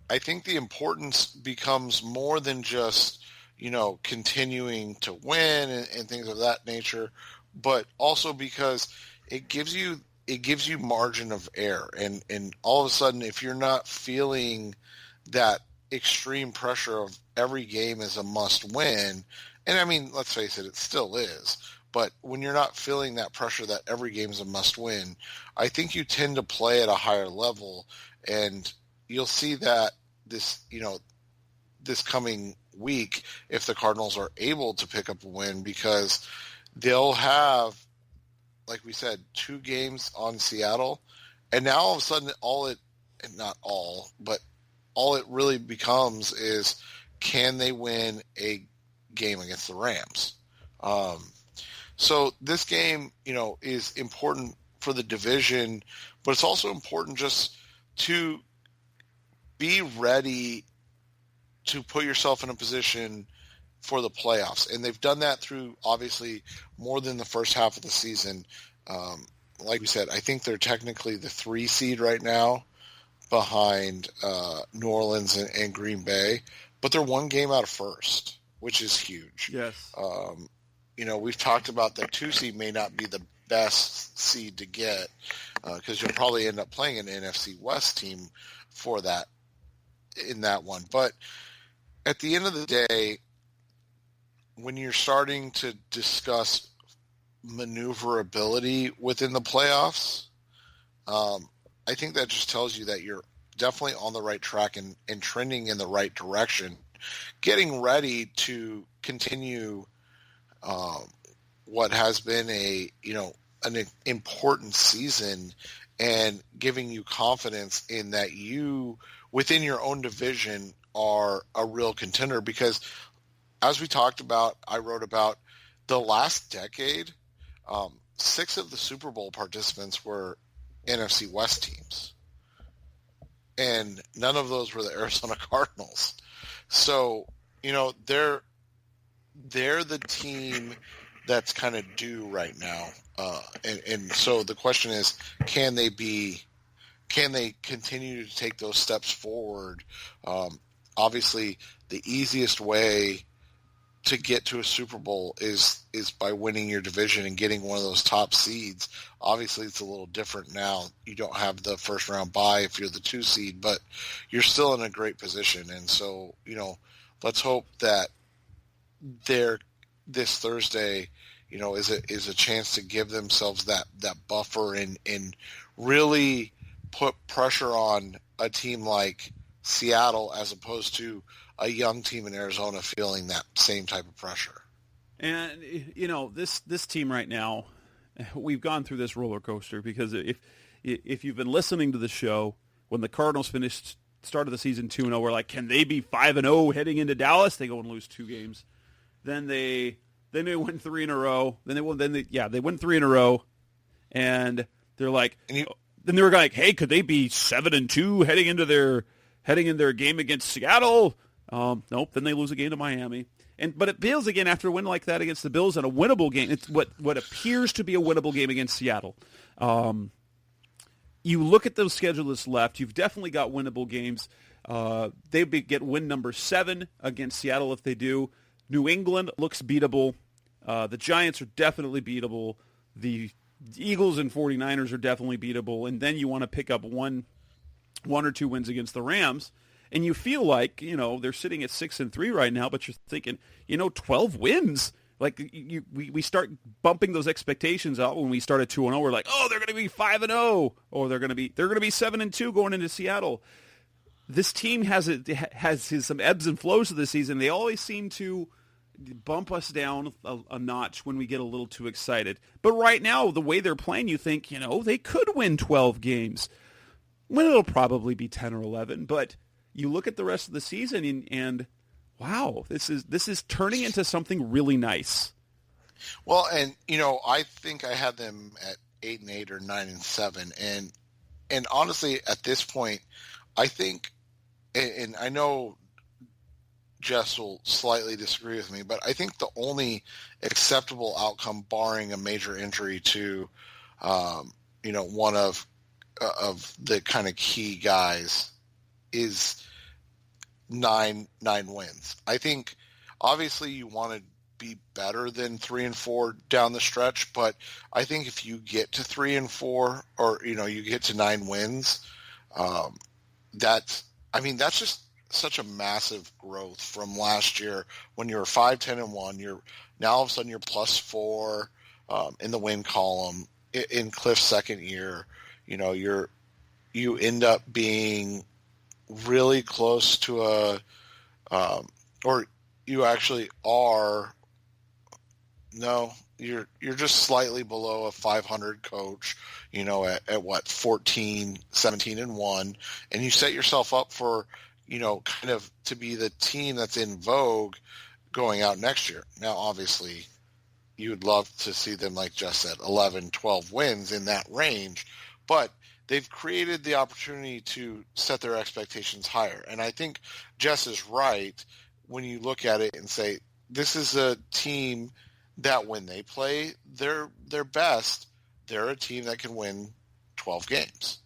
I think the importance becomes more than just, continuing to win and things of that nature, but also because it gives you margin of error. And all of a sudden, if you're not feeling that extreme pressure of every game is a must win, and I mean, let's face it still is, but when you're not feeling that pressure that every game is a must win, I think you tend to play at a higher level, and you'll see that this coming week if the Cardinals are able to pick up a win, because they'll have, like we said, 2 games on Seattle, and now all of a sudden all it really becomes is, can they win a game against the Rams? So this game, is important for the division, but it's also important just to be ready to put yourself in a position for the playoffs. And they've done that through, obviously, more than the first half of the season. Like we said, I think they're technically the 3 seed right now behind New Orleans and Green Bay, but they're 1 game out of first, which is huge. Yes. We've talked about that 2 seed may not be the best seed to get, because you'll probably end up playing an NFC West team for that in that one. But at the end of the day, when you're starting to discuss maneuverability within the playoffs, I think that just tells you that you're definitely on the right track and trending in the right direction, getting ready to continue what has been an important season, and giving you confidence in that you, within your own division, are a real contender. Because as we talked about, I wrote about the last decade, 6 of the Super Bowl participants were NFC West teams, and none of those were the Arizona Cardinals. So, they're the team that's kind of due right now. And so the question is, can they continue to take those steps forward? Obviously, the easiest way to get to a Super Bowl is by winning your division and getting one of those top seeds. Obviously, it's a little different now. You don't have the first round bye if you're the 2 seed, but you're still in a great position. And so, let's hope that this Thursday, is a chance to give themselves that buffer and really put pressure on a team like Seattle, as opposed to a young team in Arizona feeling that same type of pressure. And this team right now, we've gone through this roller coaster, because if you've been listening to the show, when the Cardinals started the season 2-0, we're like, can they be 5-0 heading into Dallas? They go and lose 2 games. Then they win 3 in a row. They win 3 in a row, and they're like, then they were like, hey, could they be 7-2 heading in their game against Seattle? Nope. Then they lose a game to Miami, but it feels again after a win like that against the Bills and a winnable game. It's what appears to be a winnable game against Seattle. You look at those schedules left. You've definitely got winnable games. They get win number 7 against Seattle if they do. New England looks beatable. The Giants are definitely beatable. The Eagles and 49ers are definitely beatable. And then you want to pick up one or 2 wins against the Rams. And you feel like, they're sitting at 6-3 right now, but you're thinking, 12 wins. Like we start bumping those expectations out when we start at 2-0. We're like, oh, they're going to be 5-0, or they're going to be 7-2 going into Seattle. This team has some ebbs and flows of the season. They always seem to bump us down a notch when we get a little too excited. But right now, the way they're playing, you think, they could win 12 games. When it'll probably be 10 or 11. But you look at the rest of the season and wow, this is turning into something really nice. Well, and I think I had them at 8-8 or 9-7, and honestly, at this point, I think, and I know Jess will slightly disagree with me, but I think the only acceptable outcome, barring a major injury to, one of the kind of key guys, is nine wins. I think obviously you want to be better than 3-4 down the stretch, but I think if you get to 3-4 or you get to 9 wins, that's just such a massive growth from last year when you were 5-10-1. You're now all of a sudden you're +4 in the win column in Cliff's second year. You end up being really close to or you actually are. No, you're just slightly below a 500 coach, at what, 14-17-1, and you set yourself up for, kind of to be the team that's in vogue going out next year. Now, obviously, you would love to see them, like Jess said, 11, 12 wins in that range, but they've created the opportunity to set their expectations higher. And I think Jess is right when you look at it and say, this is a team that when they play their best, they're a team that can win 12 games.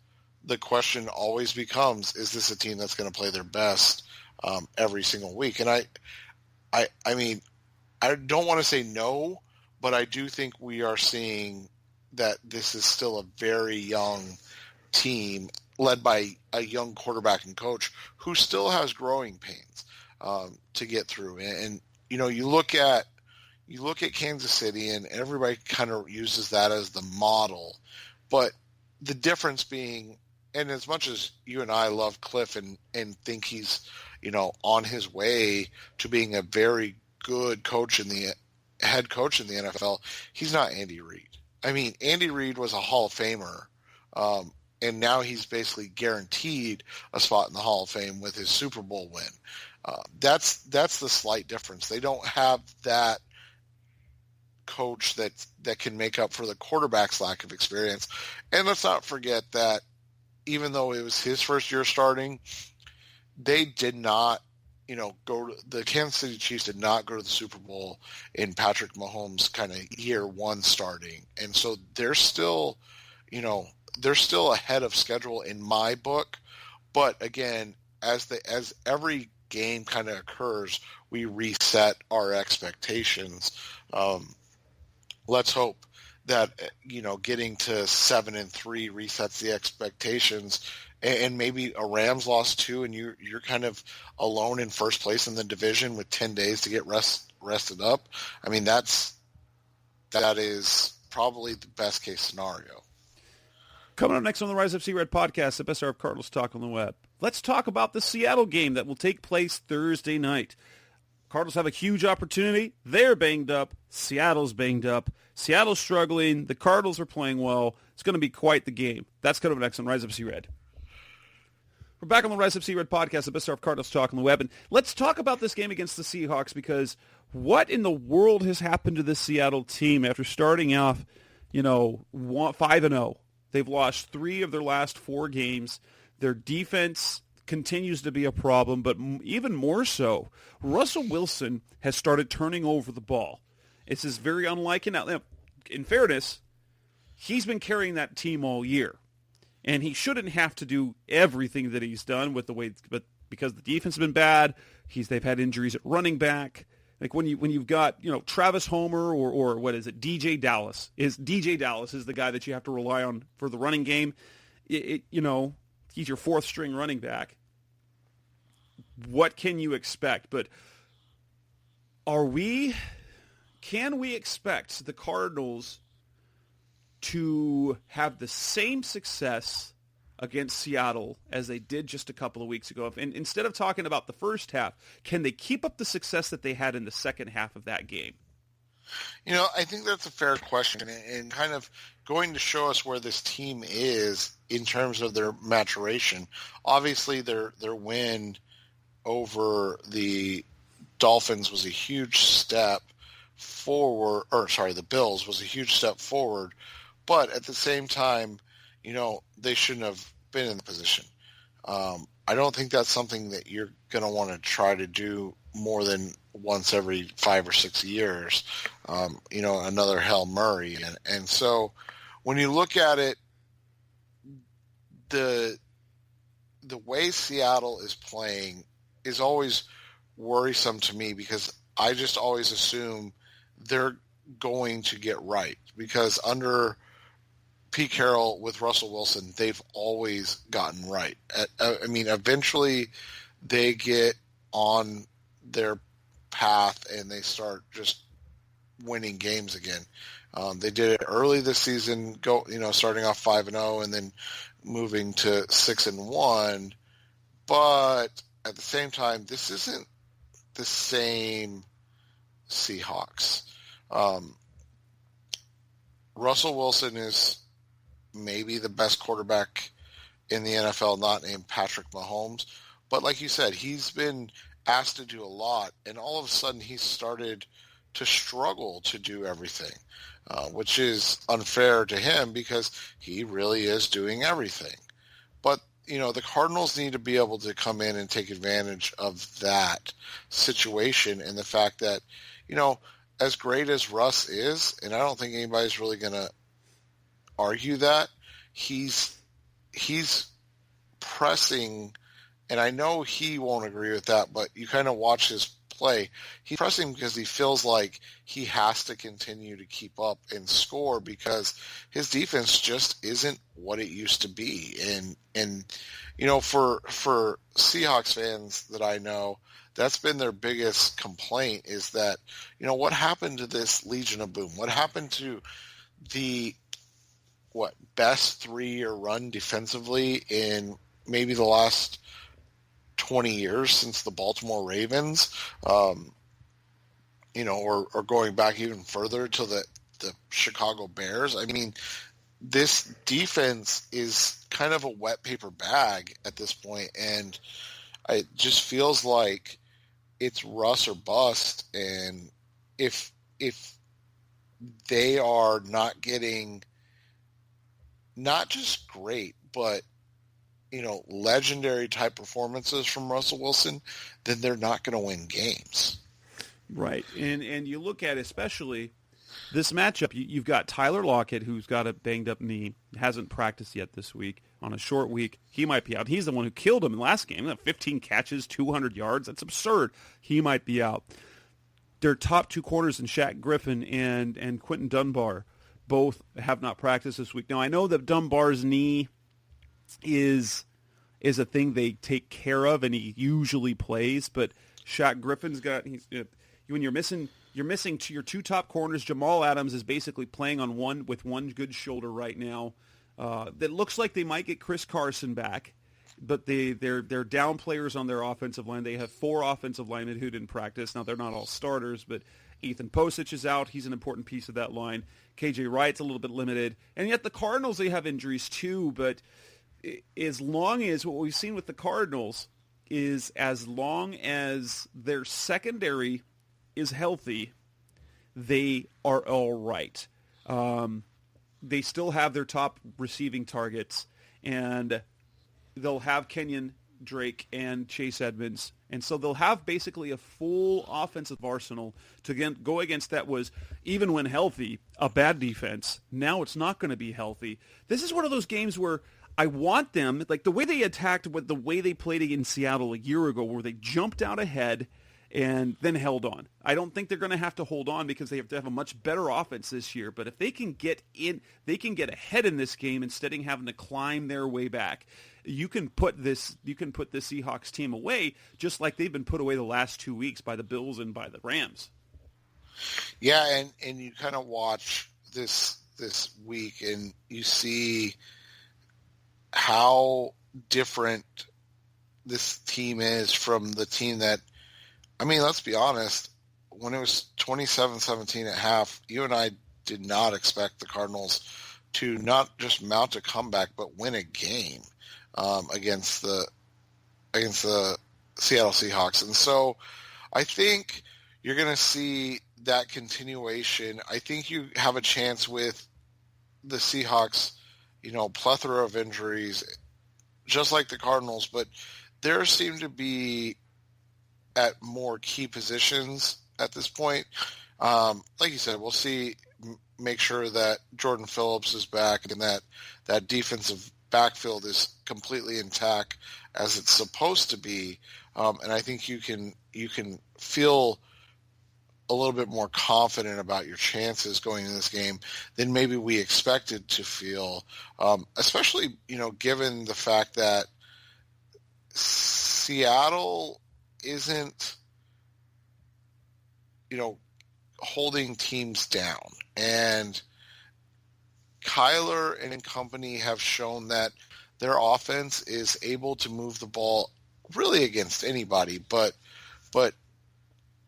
The question always becomes, is this a team that's going to play their best every single week? And I mean, I don't want to say no, but I do think we are seeing that this is still a very young team led by a young quarterback and coach who still has growing pains to get through. And you look at Kansas City, and everybody kind of uses that as the model. But the difference being, and as much as you and I love Cliff and think he's, on his way to being a very good coach head coach in the NFL, he's not Andy Reid. I mean, Andy Reid was a Hall of Famer, and now he's basically guaranteed a spot in the Hall of Fame with his Super Bowl win. That's the slight difference. They don't have that coach that can make up for the quarterback's lack of experience. And let's not forget that even though it was his first year starting, they did not, the Kansas City Chiefs did not go to the Super Bowl in Patrick Mahomes' kind of year one starting. And so they're still ahead of schedule in my book. But again, as every game kind of occurs, we reset our expectations. Let's hope that, getting to 7-3 resets the expectations, and maybe a Rams loss too, and you're kind of alone in first place in the division with 10 days to get rested up. I mean, that is probably the best case scenario. Coming up next on the Rise Up See Red podcast, the best hour of Cardinals talk on the web. Let's talk about the Seattle game that will take place Thursday night. Cardinals have a huge opportunity. They're banged up. Seattle's banged up. Seattle's struggling. The Cardinals are playing well. It's going to be quite the game. That's coming up next on Rise Up See Red. We're back on the Rise Up See Red podcast, the best hour of Cardinals talk on the web. And let's talk about this game against the Seahawks, because what in the world has happened to this Seattle team after starting off, 5-0? They've lost 3 of their last 4 games. Their defense continues to be a problem, but even more so, Russell Wilson has started turning over the ball. This is very unlike in fairness, he's been carrying that team all year, and he shouldn't have to do everything that he's done but because the defense has been bad, they've had injuries at running back. Like when you've got Travis Homer or what is it, DJ Dallas is the guy that you have to rely on for the running game. He's your 4th string running back. What can you expect? But can we expect the Cardinals to have the same success against Seattle as they did just a couple of weeks ago? And instead of talking about the first half, can they keep up the success that they had in the second half of that game? I think that's a fair question, and kind of going to show us where this team is in terms of their maturation. Obviously, their win over the Dolphins was a huge step forward, the Bills was a huge step forward, but at the same time, they shouldn't have been in the position. I don't think that's something that you're going to want to try to do more than once every 5 or 6 years, another Hail Murray. And so when you look at it, the way Seattle is playing is always worrisome to me because I just always assume they're going to get right, because under Pete Carroll with Russell Wilson, they've always gotten right. I mean, eventually they get on their path and they start just winning games again. They did it early this season, starting off 5-0 and then moving to 6-1. But at the same time, this isn't the same Seahawks. Russell Wilson is maybe the best quarterback in the NFL, not named Patrick Mahomes. But like you said, he's been asked to do a lot, and all of a sudden he's started to struggle to do everything, which is unfair to him because he really is doing everything. But, the Cardinals need to be able to come in and take advantage of that situation and the fact that, as great as Russ is, and I don't think anybody's really going to argue that, he's pressing, and I know he won't agree with that, but you kind of watch his play. He's pressing because he feels like he has to continue to keep up and score because his defense just isn't what it used to be. And for Seahawks fans that I know, that's been their biggest complaint is that, what happened to this Legion of Boom? What happened to the best 3-year run defensively in maybe the last 20 years since the Baltimore Ravens, or going back even further to the Chicago Bears. I mean, this defense is kind of a wet paper bag at this point, and it just feels like it's Russ or bust. And if they are not getting not just great, but legendary type performances from Russell Wilson, then they're not going to win games. Right. And you look at especially this matchup, you've got Tyler Lockett, who's got a banged up knee, hasn't practiced yet this week. On a short week, he might be out. He's the one who killed him in the last game. 15 catches, 200 yards. That's absurd. He might be out. Their top two corners in Shaq Griffin and Quentin Dunbar both have not practiced this week. Now, I know that Dunbar's knee is a thing they take care of, and he usually plays. But Shaq Griffin's got when you're missing to your two top corners. Jamal Adams is basically playing on one good shoulder right now. That looks like they might get Chris Carson back, but they're down players on their offensive line. They have 4 offensive linemen who didn't practice. Now they're not all starters, but Ethan Posich is out. He's an important piece of that line. KJ Wright's a little bit limited, and yet the Cardinals, they have injuries too. But as long as what we've seen with the Cardinals is as long as their secondary is healthy, they are all right. They still have their top receiving targets, and they'll have Kenyon Drake and Chase Edmonds. And so they'll have basically a full offensive arsenal to go against that was, even when healthy, a bad defense. Now it's not going to be healthy. This is one of those games where I want them, like the way they attacked with the way they played in Seattle a year ago, where they jumped out ahead and then held on. I don't think they're going to have to hold on because they have to have a much better offense this year. But if they can get in, they can get ahead in this game instead of having to climb their way back. You can put this Seahawks team away just like they've been put away the last 2 weeks by the Bills and by the Rams. Yeah, and you kind of watch this week and you see how different this team is from the team that, I mean, let's be honest, when it was 27-17 at half, you and I did not expect the Cardinals to not just mount a comeback, but win a game against the Seattle Seahawks. And so I think you're going to see that continuation. I think you have a chance with the Seahawks, plethora of injuries, just like the Cardinals, but there seem to be at more key positions at this point. Like you said, we'll see, make sure that Jordan Phillips is back and that defensive backfield is completely intact as it's supposed to be, and I think you can feel a little bit more confident about your chances going in this game than maybe we expected to feel, especially, given the fact that Seattle isn't, holding teams down. And Kyler and company have shown that their offense is able to move the ball really against anybody, but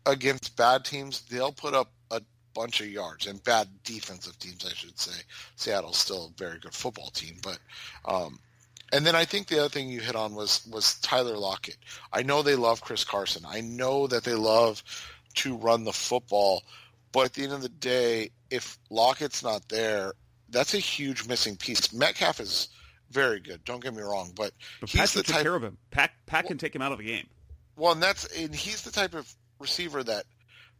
against bad teams, they'll put up a bunch of yards, and bad defensive teams, I should say. Seattle's still a very good football team, but and then I think the other thing you hit on was Tyler Lockett. I know they love Chris Carson. I know that they love to run the football, but at the end of the day, if Lockett's not there, that's a huge missing piece. Metcalf is very good, don't get me wrong, but he's Pat the type care of him. Pat can take him out of the game. Well, and he's the type of receiver that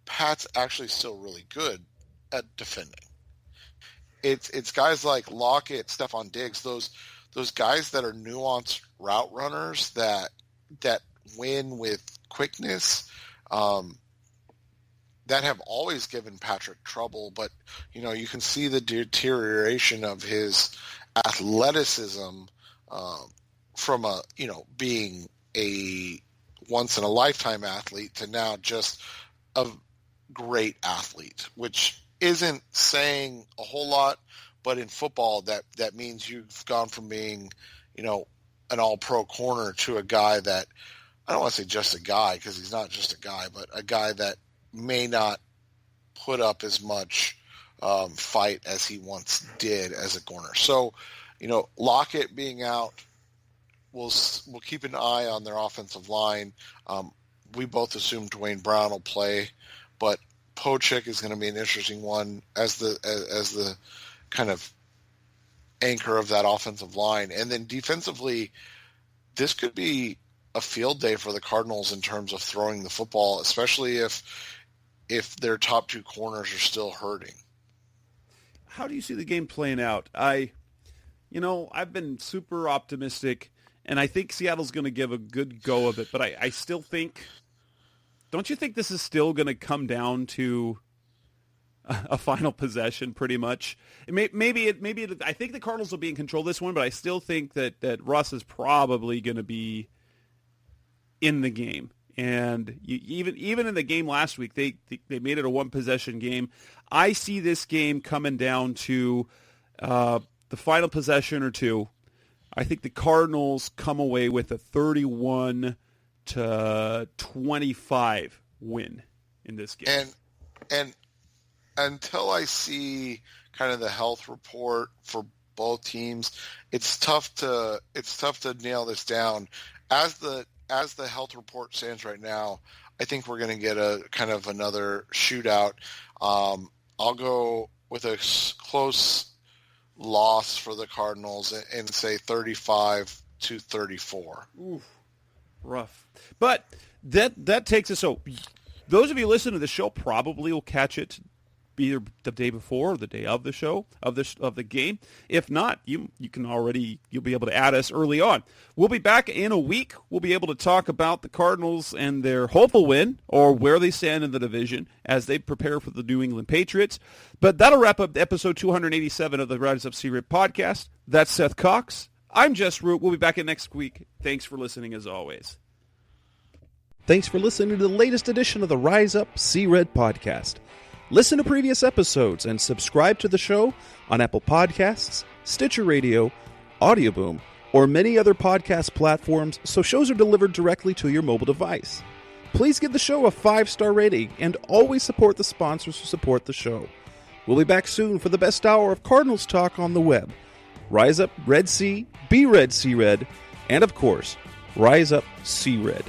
Pat's actually still really good at defending. It's guys like Lockett, Stephon Diggs, those guys that are nuanced route runners that win with quickness, that have always given Patrick trouble. But you can see the deterioration of his athleticism from being a once in a lifetime athlete to now just a great athlete, which isn't saying a whole lot, but in football that means you've gone from being, an all-pro corner to a guy that, I don't want to say just a guy because he's not just a guy, but a guy that may not put up as much fight as he once did as a corner. So, Lockett being out, we'll keep an eye on their offensive line. We both assume Dwayne Brown will play, but Pochik is going to be an interesting one as the kind of anchor of that offensive line. And then defensively, this could be a field day for the Cardinals in terms of throwing the football, especially if their top two corners are still hurting. How do you see the game playing out? I've been super optimistic, and I think Seattle's going to give a good go of it, but I still think, don't you think this is still going to come down to a final possession pretty much? Maybe I think the Cardinals will be in control of this one, but I still think that Russ is probably going to be in the game. And even in the game last week, they made it a one-possession game. I see this game coming down to the final possession or two. I think the Cardinals come away with a 31-25 win in this game. And until I see kind of the health report for both teams, it's tough to nail this down. As the health report stands right now, I think we're going to get a kind of another shootout. I'll go with a close loss for the Cardinals and say 35-34. Oof, rough. But that takes us. So those of you listening to the show probably will catch it either the day before or the day of the show of the game. If not, you'll be able to add us early on. We'll be back in a week. We'll be able to talk about the Cardinals and their hopeful win, or where they stand in the division as they prepare for the New England Patriots. But that'll wrap up episode 287 of the Rise Up C-Red podcast. That's Seth Cox. I'm Jess Root. We'll be back in next week. Thanks for listening as always. Thanks for listening to the latest edition of the Rise Up C-Red podcast. Listen to previous episodes and subscribe to the show on Apple Podcasts, Stitcher Radio, Audioboom, or many other podcast platforms so shows are delivered directly to your mobile device. Please give the show a 5-star rating and always support the sponsors who support the show. We'll be back soon for the best hour of Cardinals talk on the web. Rise up, Red Sea, be Red Sea Red, and of course, Rise Up, Sea Red.